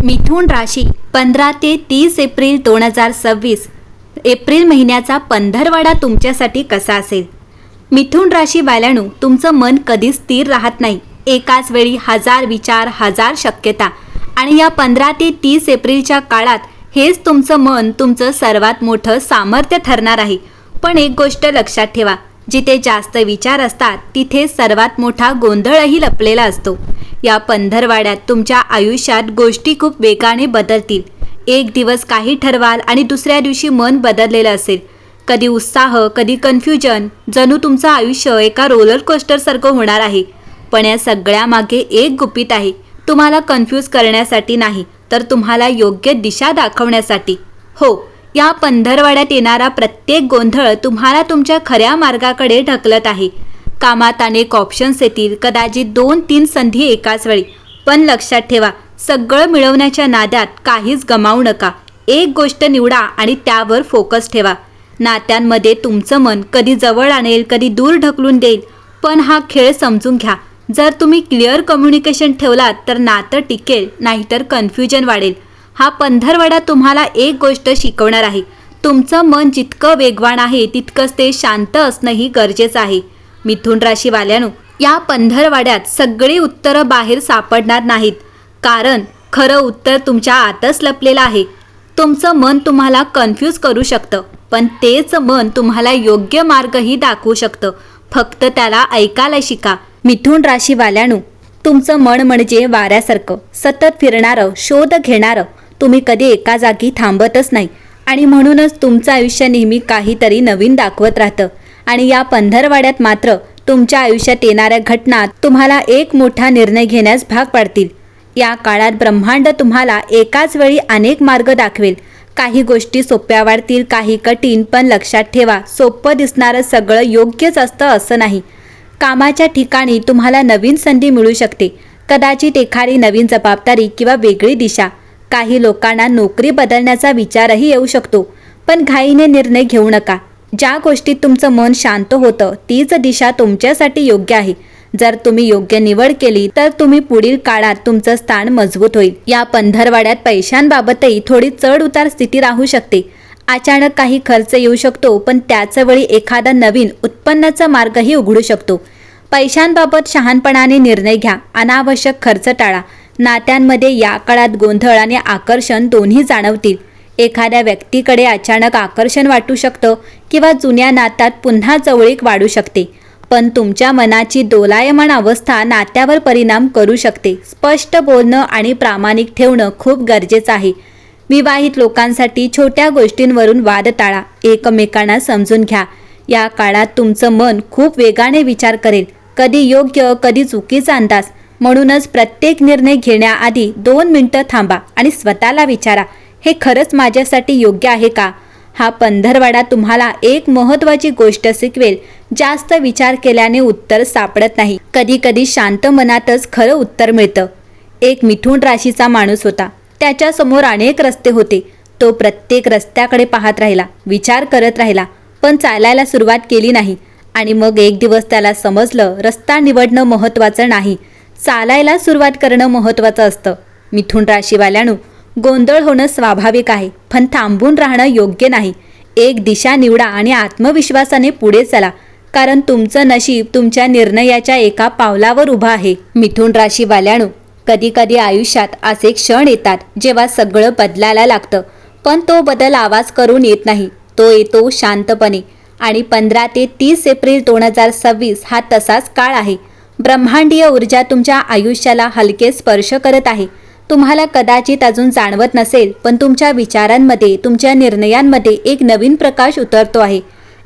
मिथुन राशी 15 ते 30 April 2026 April महिन्याचा पंधरवडा तुमच्यासाठी कसा असेल। मिथुन राशी वाल्यांनो, तुमचं मन कधी स्थिर राहत नाही। एकाच वेळी हजार विचार, हजार शक्यता आणि या 15 ते 30 एप्रिलच्या काळात हेच तुमचं मन तुमचं सर्वात मोठं सामर्थ्य ठरणार आहे। पण एक गोष्ट लक्षात ठेवा, जिथे जास्त विचार असतात तिथे सर्वात मोठा गोंधळही लपलेला असतो। या पंधरवाड्यात तुमच्या आयुष्यात गोष्टी खूप वेगाने बदलतील। एक दिवस काही ठरवाल आणि दुसऱ्या दिवशी मन बदललेलं असेल। कधी उत्साह, कधी कन्फ्युजन, जणू तुमचं आयुष्य एका रोलर कोस्टर सारखं होणार आहे। पण या सगळ्या मागे एक गुपित आहे, तुम्हाला कन्फ्यूज करण्यासाठी नाही, तर तुम्हाला योग्य दिशा दाखवण्यासाठी। हो, या पंधरवाड्यात येणारा प्रत्येक गोंधळ तुम्हाला तुमच्या खऱ्या मार्गाकडे ढकलत आहे। कामात अनेक ऑप्शन्स येतील, कदाचित 2-3 संधी एकाच वेळी। पण लक्षात ठेवा, सगळं मिळवण्याच्या नादात काहीच गमावू नका। एक गोष्ट निवडा आणि त्यावर फोकस ठेवा। नात्यांमध्ये तुमचं मन कधी जवळ आणेल, कधी दूर ढकलून देईल, पण हा खेळ समजून घ्या। जर तुम्ही क्लिअर कम्युनिकेशन ठेवलात तर नातं टिकेल, नाहीतर कन्फ्युजन वाढेल। हा पंधरवडा तुम्हाला एक गोष्ट शिकवणार आहे, तुमचं मन जितकं वेगवान आहे तितकंच ते शांत असणंही गरजेचं आहे। मिथुन राशी वाल्यांनो, या पंधरवाड्यात सगळी उत्तरं बाहेर सापडणार नाहीत, कारण खरं उत्तर तुमच्या आतच लपलेलं आहे। तुमचं मन तुम्हाला कन्फ्यूज करू शकतं, पण तेच मन तुम्हाला योग्य मार्गही दाखवू शकतं। फक्त त्याला ऐकायला शिका। मिथुन राशी वाल्यांनो, तुमचं मन म्हणजे वाऱ्यासारखं सतत फिरणारं, शोध घेणारं। तुम्ही कधी एका जागी थांबतच नाही आणि म्हणूनच तुमचं आयुष्य नेहमी काहीतरी नवीन दाखवत राहतं। आणि या पंधरवाड्यात मात्र तुमच्या आयुष्यात येणाऱ्या घटना तुम्हाला एक मोठा निर्णय घेण्यास भाग पाडतील। या काळात ब्रह्मांड तुम्हाला एकाच वेळी अनेक मार्ग दाखवेल। काही गोष्टी सोप्या वाटतील, काही कठीण, पण लक्षात ठेवा, सोपं दिसणारं सगळं योग्यच असतं असं नाही। कामाच्या ठिकाणी तुम्हाला नवीन संधी मिळू शकते, कदाचित एखादी नवीन जबाबदारी किंवा वेगळी दिशा। काही लोकांना नोकरी बदलण्याचा विचारही येऊ शकतो, पण घाईने निर्णय घेऊ नका। ज्या गोष्टीत तुमचं मन शांत होतं तीच दिशा तुमच्यासाठी योग्य आहे। जर तुम्ही योग्य निवड केली तर तुम्ही पुढील काळात तुमचं स्थान मजबूत होईल। या पंधरवाड्यात पैशांबाबतही थोडी चढ उतार स्थिती राहू शकते। अचानक काही खर्च येऊ शकतो, पण त्याच वेळी एखादा नवीन उत्पन्नाचा मार्गही उघडू शकतो। पैशांबाबत शहाणपणाने निर्णय घ्या, अनावश्यक खर्च टाळा। नात्यांमध्ये या काळात गोंधळ आणि आकर्षण दोन्ही जाणवतील। एखाद्या व्यक्तीकडे अचानक आकर्षण वाटू शकतं किंवा जुन्या नात्यात पुन्हा जवळीक वाढू शकते, पण तुमच्या मनाची दोलायमान अवस्था नात्यावर परिणाम करू शकते। स्पष्ट बोलणं आणि प्रामाणिक ठेवणं खूप गरजेचं आहे। विवाहित लोकांसाठी छोट्या गोष्टींवरून वाद टाळा, एकमेकांना समजून घ्या। या काळात तुमचं मन खूप वेगाने विचार करेल, कधी योग्य, कधी चुकीचा अंदाज। म्हणूनच प्रत्येक निर्णय घेण्याआधी 2 मिनिटं थांबा आणि स्वतःला विचारा, हे खरंच माझ्यासाठी योग्य आहे का? हा पंधरवाडा तुम्हाला एक महत्त्वाची गोष्ट शिकवेल, जास्त विचार केल्याने उत्तर सापडत नाही, कधी कधी शांत मनातच खरं उत्तर मिळतं। एक मिथुन राशीचा माणूस होता, त्याच्यासमोर अनेक रस्ते होते। तो प्रत्येक रस्त्याकडे पाहत राहिला, विचार करत राहिला, पण चालायला सुरुवात केली नाही। आणि मग एक दिवस त्याला समजलं, रस्ता निवडणं महत्त्वाचं नाही, चालायला सुरुवात करणं महत्त्वाचं असतं। मिथुन राशीवाल्यांनो, गोंधळ होणं स्वाभाविक आहे, पण थांबून राहणं योग्य नाही। एक दिशा निवडा आणि आत्मविश्वासाने पुढे चला, कारण तुमचं नशीब तुमच्या निर्णयाच्या एका पावलावर उभं आहे। मिथुन राशीवाल्यांनो, कधी कधी आयुष्यात असे क्षण येतात जेव्हा सगळं बदलायला लागतं, पण तो बदल आवाज करून येत नाही, तो येतो शांतपणे। आणि 15 ते 30 एप्रिल 2026 हा तसाच काळ आहे। ब्रह्मांडीय ऊर्जा तुमच्या आयुष्याला हलके स्पर्श करत आहे। तुम्हाला कदाचित अजून जाणवत नसेल, पण तुमच्या विचारांमध्ये, तुमच्या निर्णयांमध्ये एक नवीन प्रकाश उतरतो आहे।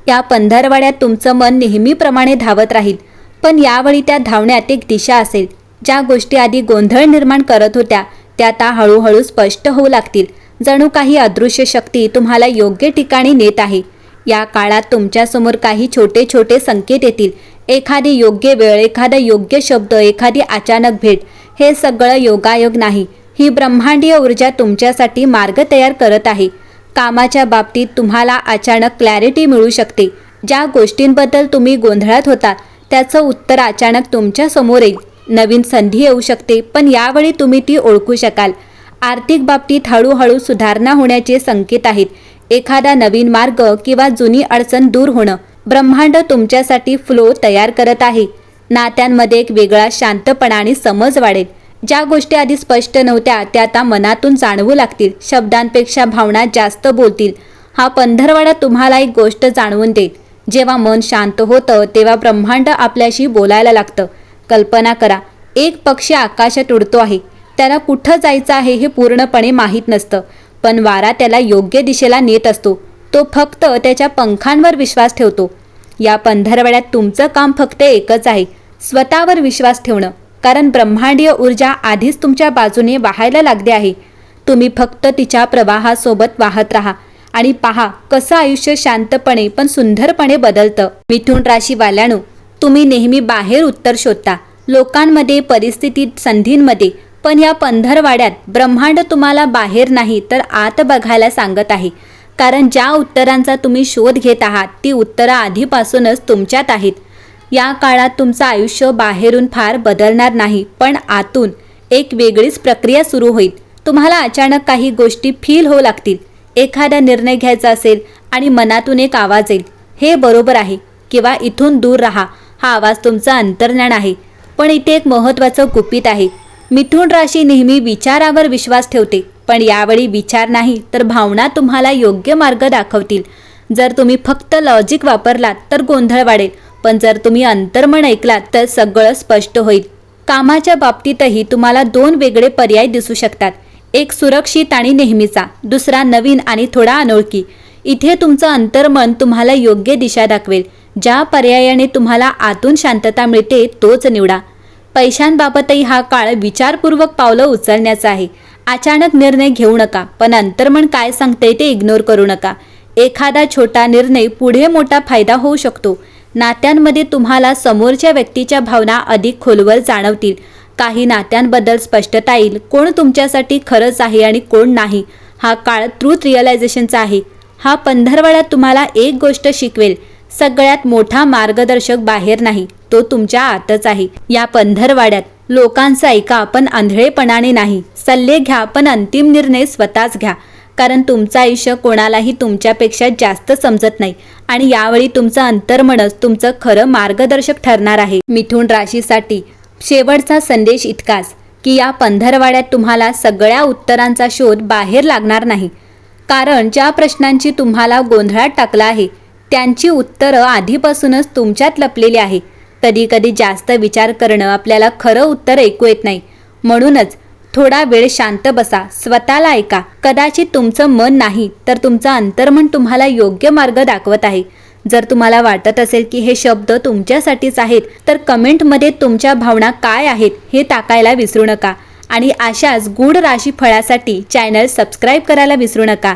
या पंधरवाड्यात तुमचं मन नेहमीप्रमाणे धावत राहील, पण यावेळी त्या धावण्यात एक दिशा असेल। ज्या गोष्टी आधी गोंधळ निर्माण करत होत्या त्या आता हळूहळू स्पष्ट होऊ लागतील, जणू काही अदृश्य शक्ती तुम्हाला योग्य ठिकाणी नेत आहे। या काळात तुमच्यासमोर काही छोटे छोटे संकेत येतील, एखादी योग्य वेळ, एखादा योग्य शब्द, एखादी अचानक भेट। हे सगळं योगायोग नाही, ही ब्रह्मांडीय ऊर्जा तुमच्यासाठी मार्ग तयार करत आहे। कामाच्या बाबतीत तुम्हाला अचानक क्लॅरिटी मिळू शकते। ज्या गोष्टींबद्दल तुम्ही गोंधळात होता त्याचं उत्तर अचानक तुमच्या समोर येईल। नवीन संधी येऊ शकते, पण यावेळी तुम्ही ती ओळखू शकाल। आर्थिक बाबतीत हळूहळू सुधारणा होण्याचे संकेत आहेत. एखादा नवीन मार्ग किंवा जुनी अडचण दूर होणं. ब्रह्मांड तुमच्यासाठी फ्लो तयार करत आहे. नात्यांमध्ये एक वेगळा शांतपणा आणि समज वाढेल. ज्या गोष्टी आधी स्पष्ट नव्हत्या त्या आता मनातून जाणवू लागतील. शब्दांपेक्षा भावना जास्त बोलतील. हा पंधरवडा तुम्हाला एक गोष्ट जाणवून देईल. जेव्हा मन शांत होतं तेव्हा ब्रह्मांड आपल्याशी बोलायला लागतं. कल्पना करा, एक पक्षी आकाशात उडतो आहे. त्याला कुठं जायचं आहे हे पूर्णपणे माहीत नसतं, पण वारा त्याला योग्य दिशेला नेत असतो. तो फक्त त्याच्या पंखांवर विश्वास ठेवतो. या पंधरवड्यात तुमचं काम फक्त एकच आहे, स्वतःवर विश्वास ठेवणं. कारण ब्रह्मांडीय ऊर्जा आधीच तुमच्या बाजूने वाहायला लागली आहे. तुम्ही फक्त तिच्या प्रवाहासोबत वाहत राहा आणि पहा कसं आयुष्य शांतपणे पण सुंदरपणे बदलतं. मिथुन राशीवाल्यांनो, तुम्ही नेहमी बाहेर उत्तर शोधता, लोकांमध्ये, परिस्थितीत, संधींमध्ये. पण या पंधरवाड्यात ब्रह्मांड तुम्हाला बाहेर नाही तर आत बघायला सांगत आहे. कारण ज्या उत्तरांचा तुम्ही शोध घेत आहात ती उत्तरं आधीपासूनच तुमच्यात आहेत. या काळात तुमचं आयुष्य बाहेरून फार बदलणार नाही, पण आतून एक वेगळीच प्रक्रिया सुरू होईल. तुम्हाला अचानक काही गोष्टी फील होऊ लागतील. एखादा निर्णय घ्यायचा असेल आणि मनातून एक आवाज येईल, हे बरोबर आहे किंवा इथून दूर राहा. हा आवाज तुमचा अंतर्ज्ञान आहे. पण इथे एक महत्त्वाचं गुपित आहे. मिथुन राशी नेहमी विचारावर विश्वास ठेवते, पण यावेळी विचार नाही तर भावना तुम्हाला योग्य मार्ग दाखवतील. जर तुम्ही फक्त लॉजिक वापरलात तर गोंधळ वाढेल, पण जर तुम्ही अंतर्मन ऐकलात तर सगळं स्पष्ट होईल. कामाच्या बाबतीतही तुम्हाला दोन वेगळे पर्याय दिसू शकतात. एक सुरक्षित आणि नेहमीचा, दुसरा नवीन आणि थोडा अनोळखी. इथे तुमचं अंतर्मन तुम्हाला योग्य दिशा दाखवेल. ज्या पर्यायाने तुम्हाला आतून शांतता मिळते तोच निवडा. पैशांबाबतही हा काळ विचारपूर्वक पावलं उचलण्याचा आहे. अचानक निर्णय घेऊ नका, पण अंतर्मन काय सांगते ते इग्नोर करू नका. एखादा छोटा निर्णय पुढे मोठा फायदा होऊ शकतो. नात्यांमध्ये तुम्हाला समोरच्या व्यक्तीच्या भावना अधिक खोलवर जाणवतील. काही नात्यांबद्दल स्पष्टता येईल. कोण तुमच्यासाठी खरंच आहे आणि कोण नाही. हा काळ ट्रूथ रिअलायझेशनचा आहे. हा पंधरवड्यात तुम्हाला एक गोष्ट शिकवेल, सगळ्यात मोठा मार्गदर्शक बाहेर नाही, तो तुमच्या आतच आहे. या पंधरवड्यात लोकांचं ऐका पण आंधळेपणाने नाही. सल्ले घ्या पण अंतिम निर्णय स्वतःच घ्या. कारण तुमचं आयुष्य कोणालाही तुमच्यापेक्षा जास्त समजत नाही आणि यावेळी तुमचं अंतर्मनच तुमचं खरं मार्गदर्शक ठरणार आहे. मिथुन राशीसाठी शेवटचा संदेश इतकाच की या पंधरवड्यात तुम्हाला सगळ्या उत्तरांचा शोध बाहेर लागणार नाही. कारण ज्या प्रश्नांची तुम्हाला गोंधळात टाकलं आहे त्यांची उत्तरं आधीपासूनच तुमच्यात लपलेली आहे. कधी कधी जास्त विचार करणं आपल्याला खरं उत्तर ऐकू येत नाही. म्हणूनच थोडा वेळ शांत बसा, स्वतःला ऐका. कदाचित तुमचं मन नाही तर तुमचं अंतर्मन तुम्हाला योग्य मार्ग दाखवत आहे. जर तुम्हाला वाटत असेल की हे शब्द तुमच्यासाठीच आहेत तर कमेंटमध्ये तुमच्या भावना काय आहेत हे टाकायला विसरू नका. आणि अशाच गूढ राशीफळासाठी चॅनल सबस्क्राईब करायला विसरू नका.